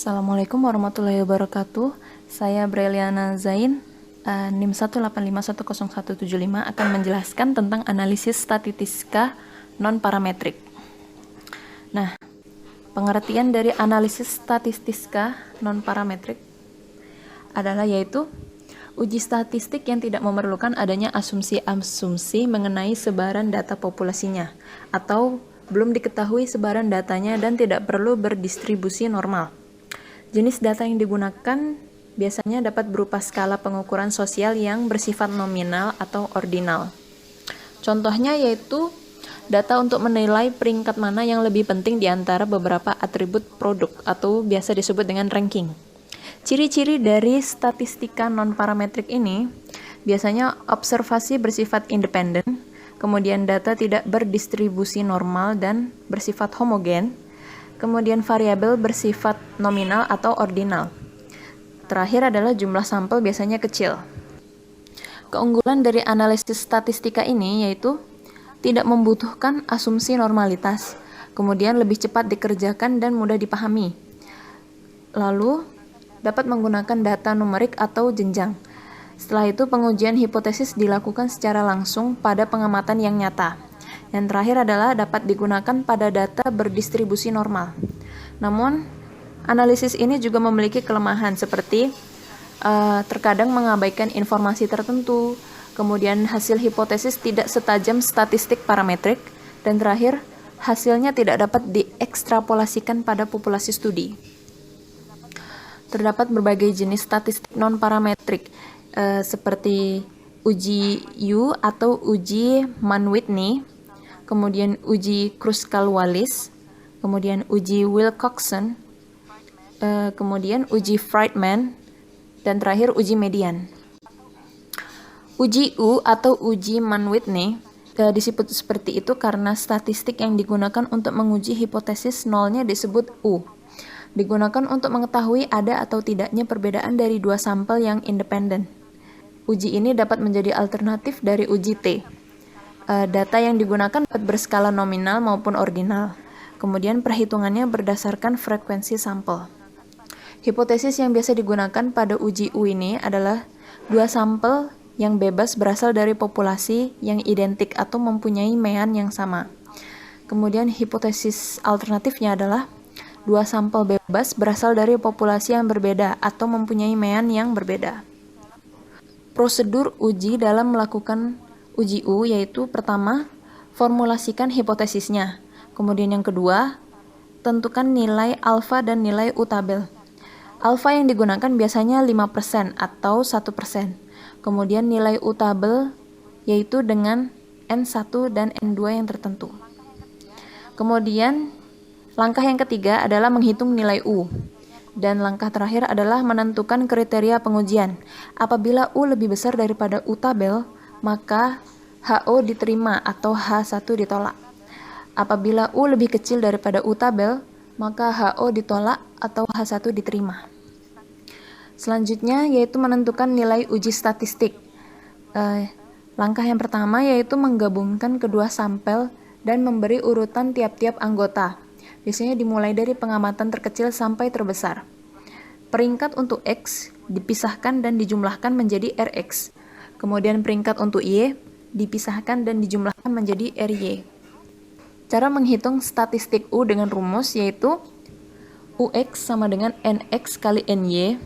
Assalamualaikum warahmatullahi wabarakatuh. Saya Breliana Zain, NIM 185101175 akan menjelaskan tentang analisis statistika non-parametrik. Nah, pengertian dari analisis statistika non-parametrik adalah yaitu uji statistik yang tidak memerlukan adanya asumsi-asumsi mengenai sebaran data populasinya atau belum diketahui sebaran datanya dan tidak perlu berdistribusi normal. Jenis data yang digunakan biasanya dapat berupa skala pengukuran sosial yang bersifat nominal atau ordinal. Contohnya yaitu data untuk menilai peringkat mana yang lebih penting di antara beberapa atribut produk atau biasa disebut dengan ranking. Ciri-ciri dari statistika non-parametrik ini biasanya observasi bersifat independen, kemudian data tidak berdistribusi normal dan bersifat homogen, kemudian variabel bersifat nominal atau ordinal. Terakhir adalah jumlah sampel biasanya kecil. Keunggulan dari analisis statistika ini yaitu tidak membutuhkan asumsi normalitas, kemudian lebih cepat dikerjakan dan mudah dipahami. Lalu, dapat menggunakan data numerik atau jenjang. Setelah itu, pengujian hipotesis dilakukan secara langsung pada pengamatan yang nyata. Yang terakhir adalah dapat digunakan pada data berdistribusi normal. Namun, analisis ini juga memiliki kelemahan seperti terkadang mengabaikan informasi tertentu, kemudian hasil hipotesis tidak setajam statistik parametrik, dan terakhir, hasilnya tidak dapat diekstrapolasikan pada populasi studi. Terdapat berbagai jenis statistik non-parametrik, seperti uji U atau uji Mann-Whitney, kemudian uji Kruskal-Wallis, kemudian uji Wilcoxon, kemudian uji Friedman, dan terakhir uji median. Uji U atau uji Mann-Whitney disebut seperti itu karena statistik yang digunakan untuk menguji hipotesis nolnya disebut U. Digunakan untuk mengetahui ada atau tidaknya perbedaan dari dua sampel yang independen. Uji ini dapat menjadi alternatif dari uji T. Data yang digunakan dapat berskala nominal maupun ordinal. Kemudian perhitungannya berdasarkan frekuensi sampel. Hipotesis yang biasa digunakan pada uji U ini adalah dua sampel yang bebas berasal dari populasi yang identik atau mempunyai mean yang sama. Kemudian hipotesis alternatifnya adalah dua sampel bebas berasal dari populasi yang berbeda atau mempunyai mean yang berbeda. Prosedur uji dalam melakukan uji U yaitu pertama, formulasikan hipotesisnya. Kemudian yang kedua, tentukan nilai alfa dan nilai U tabel. Alfa yang digunakan biasanya 5% atau 1%. Kemudian nilai U tabel yaitu dengan N1 dan N2 yang tertentu. Kemudian langkah yang ketiga adalah menghitung nilai U. Dan langkah terakhir adalah menentukan kriteria pengujian. Apabila U lebih besar daripada U tabel, maka HO diterima atau H1 ditolak. Apabila U lebih kecil daripada U tabel, maka HO ditolak atau H1 diterima. Selanjutnya yaitu menentukan nilai uji statistik. Langkah yang pertama yaitu menggabungkan kedua sampel dan memberi urutan tiap-tiap anggota. Biasanya dimulai dari pengamatan terkecil sampai terbesar. Peringkat untuk X dipisahkan dan dijumlahkan menjadi Rx. Kemudian peringkat untuk Y dipisahkan dan dijumlahkan menjadi Ry. Cara menghitung statistik U dengan rumus yaitu Ux sama dengan Nx kali Ny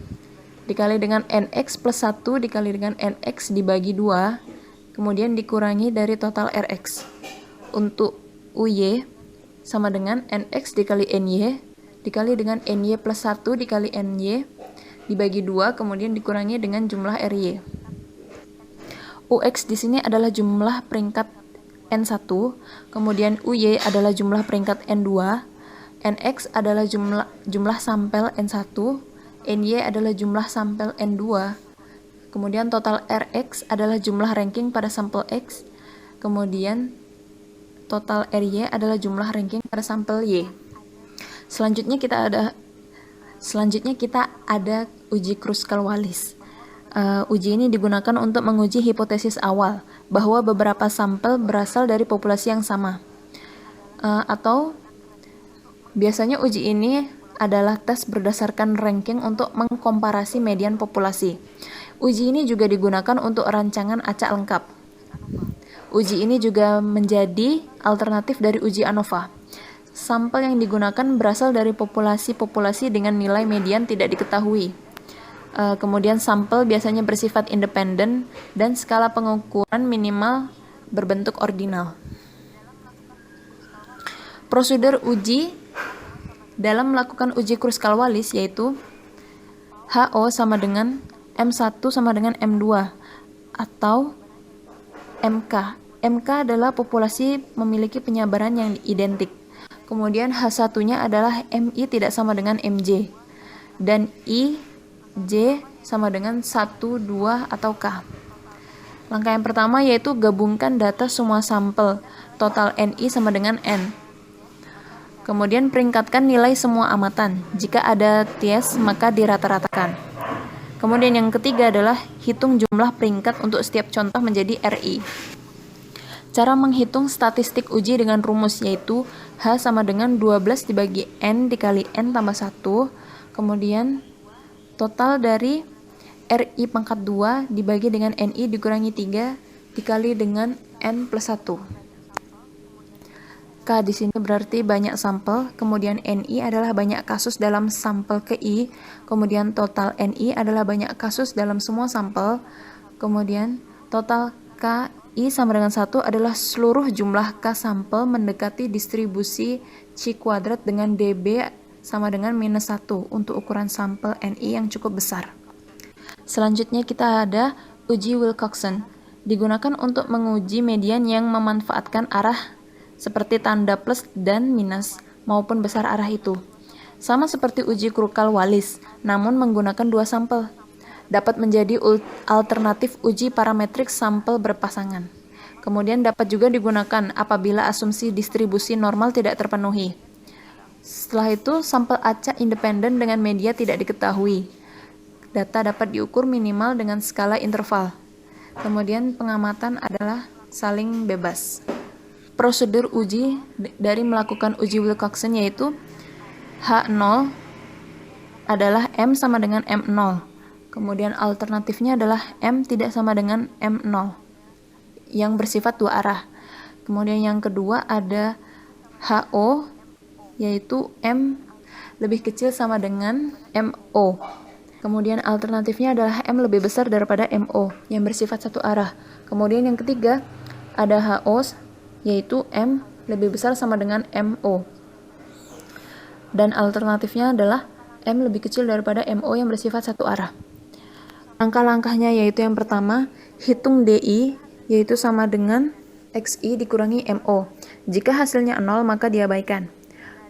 dikali dengan Nx plus 1 dikali dengan Nx dibagi 2 kemudian dikurangi dari total Rx. Untuk Uy sama dengan Nx dikali Ny dikali dengan Ny plus 1 dikali Ny dibagi 2 kemudian dikurangi dengan jumlah Ry. Ux di sini adalah jumlah peringkat N1, kemudian Uy adalah jumlah peringkat N2, Nx adalah jumlah sampel N1, Ny adalah jumlah sampel N2, kemudian total Rx adalah jumlah ranking pada sampel X, kemudian total Ry adalah jumlah ranking pada sampel Y. Selanjutnya kita ada uji Kruskal-Wallis. Uji ini digunakan untuk menguji hipotesis awal bahwa beberapa sampel berasal dari populasi yang sama. Atau biasanya uji ini adalah tes berdasarkan ranking untuk mengkomparasi median populasi. Uji ini juga digunakan untuk rancangan acak lengkap. Uji ini juga menjadi alternatif dari uji ANOVA. Sampel yang digunakan berasal dari populasi-populasi dengan nilai median tidak diketahui. Kemudian sampel biasanya bersifat independen dan skala pengukuran minimal berbentuk ordinal. Prosedur uji dalam melakukan uji Kruskal-Wallis yaitu HO sama dengan M1 sama dengan M2 atau MK. MK adalah populasi memiliki penyebaran yang identik. Kemudian H1-nya adalah MI tidak sama dengan MJ. Dan J sama dengan 1, 2, atau K. Langkah yang pertama yaitu gabungkan data semua sampel. Total NI sama dengan N. Kemudian peringkatkan nilai semua amatan. Jika ada ties, maka dirata-ratakan. Kemudian yang ketiga adalah hitung jumlah peringkat untuk setiap contoh menjadi RI. Cara menghitung statistik uji dengan rumus yaitu H sama dengan 12 dibagi N dikali N tambah 1. Kemudian total dari RI pangkat 2 dibagi dengan NI dikurangi 3 dikali dengan N plus 1. K di sini berarti banyak sampel, kemudian NI adalah banyak kasus dalam sampel ke I, kemudian total NI adalah banyak kasus dalam semua sampel, kemudian total KI sama dengan 1 adalah seluruh jumlah K sampel mendekati distribusi C kuadrat dengan DB sama dengan minus 1 untuk ukuran sampel NI yang cukup besar. Selanjutnya kita ada uji Wilcoxon, digunakan untuk menguji median yang memanfaatkan arah seperti tanda plus dan minus maupun besar arah itu. Sama seperti uji Kruskal-Wallis, namun menggunakan dua sampel. Dapat menjadi alternatif uji parametrik sampel berpasangan. Kemudian dapat juga digunakan apabila asumsi distribusi normal tidak terpenuhi. Setelah itu, sampel acak independen dengan media tidak diketahui. Data dapat diukur minimal dengan skala interval. Kemudian pengamatan adalah saling bebas. Prosedur uji dari melakukan uji Wilcoxon yaitu H0 adalah M sama dengan M0. Kemudian alternatifnya adalah M tidak sama dengan M0 yang bersifat dua arah. Kemudian yang kedua ada HO yaitu M lebih kecil sama dengan MO. Kemudian alternatifnya adalah M lebih besar daripada MO yang bersifat satu arah. Kemudian yang ketiga ada HO yaitu M lebih besar sama dengan MO. Dan alternatifnya adalah M lebih kecil daripada MO yang bersifat satu arah. Langkah-langkahnya yaitu yang pertama, hitung DI yaitu sama dengan XI dikurangi MO. Jika hasilnya 0 maka diabaikan.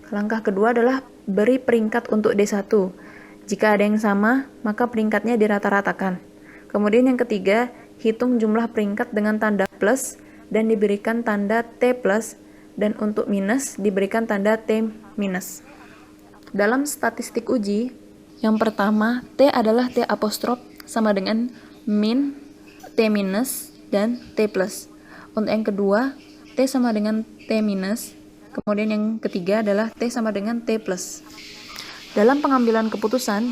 Langkah kedua adalah beri peringkat untuk D1. Jika ada yang sama, maka peringkatnya dirata-ratakan. Kemudian yang ketiga, hitung jumlah peringkat dengan tanda plus dan diberikan tanda T plus, dan untuk minus diberikan tanda T minus. Dalam statistik uji, yang pertama T adalah T apostrof sama dengan min, T minus, dan T plus. Untuk yang kedua, T sama dengan T minus, kemudian yang ketiga adalah T sama dengan T plus. Dalam pengambilan keputusan,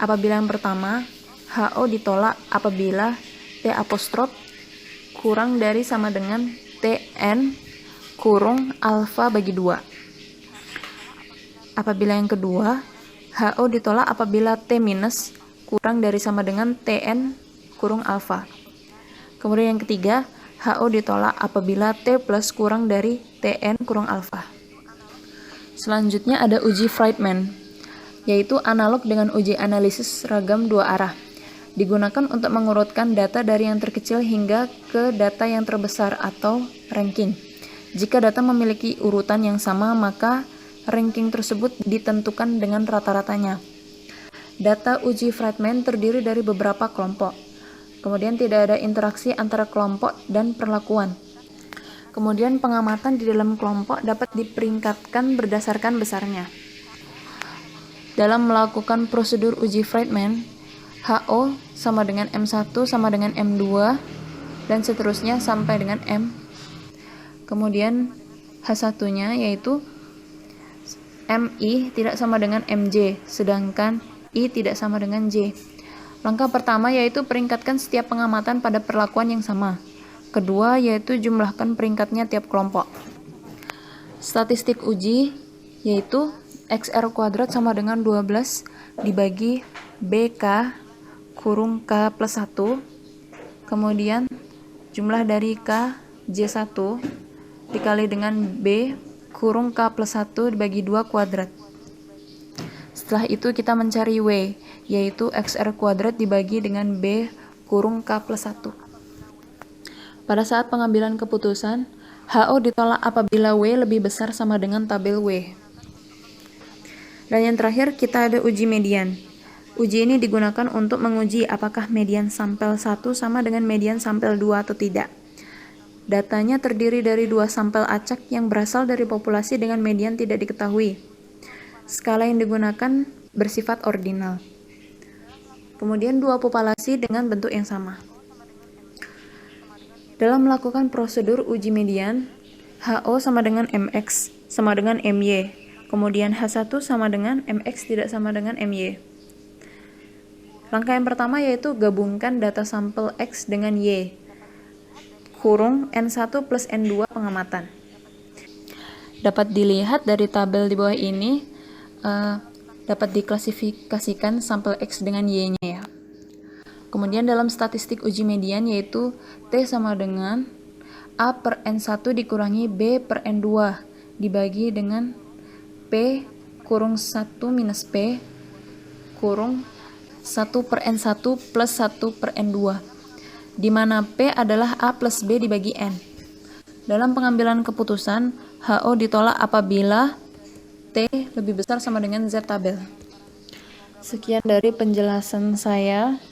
apabila yang pertama, HO ditolak apabila T apostrof kurang dari sama dengan TN kurung alfa bagi 2. Apabila yang kedua, HO ditolak apabila T minus kurang dari sama dengan TN kurung alfa. Kemudian yang ketiga, HO ditolak apabila T plus kurang dari TN kurung alfa. Selanjutnya ada uji Friedman, yaitu analog dengan uji analisis ragam dua arah. Digunakan untuk mengurutkan data dari yang terkecil hingga ke data yang terbesar atau ranking. Jika data memiliki urutan yang sama, maka ranking tersebut ditentukan dengan rata-ratanya. Data uji Friedman terdiri dari beberapa kelompok. Kemudian tidak ada interaksi antara kelompok dan perlakuan. Kemudian pengamatan di dalam kelompok dapat diperingkatkan berdasarkan besarnya. Dalam melakukan prosedur uji Friedman, HO sama dengan M1 sama dengan M2 dan seterusnya sampai dengan M. Kemudian H1-nya yaitu MI tidak sama dengan MJ, sedangkan I tidak sama dengan J. Langkah pertama yaitu peringkatkan setiap pengamatan pada perlakuan yang sama. Kedua yaitu jumlahkan peringkatnya tiap kelompok. Statistik uji yaitu XR kuadrat sama dengan 12 dibagi BK kurung K plus 1, kemudian jumlah dari K J1 dikali dengan B kurung K plus 1 dibagi 2 kuadrat. Setelah itu kita mencari W, yaitu XR kuadrat dibagi dengan B kurung K plus 1. Pada saat pengambilan keputusan, HO ditolak apabila W lebih besar sama dengan tabel W. Dan yang terakhir kita ada uji median. Uji ini digunakan untuk menguji apakah median sampel 1 sama dengan median sampel 2 atau tidak. Datanya terdiri dari 2 sampel acak yang berasal dari populasi dengan median tidak diketahui. Skala yang digunakan bersifat ordinal. Kemudian 2 populasi dengan bentuk yang sama. Dalam melakukan prosedur uji median, HO sama dengan MX sama dengan MY. Kemudian H1 sama dengan MX tidak sama dengan MY. Langkah yang pertama yaitu gabungkan data sampel X dengan Y. Kurung N1 plus N2 pengamatan. Dapat dilihat dari tabel di bawah ini, dapat diklasifikasikan sampel X dengan Y-nya ya. Kemudian dalam statistik uji median yaitu T sama dengan A per N1 dikurangi B per N2 dibagi dengan P kurung 1 minus P kurung 1 per N1 plus 1 per N2, di mana P adalah A plus B dibagi N. Dalam pengambilan keputusan, HO ditolak apabila T lebih besar sama dengan Z tabel. Sekian dari penjelasan saya.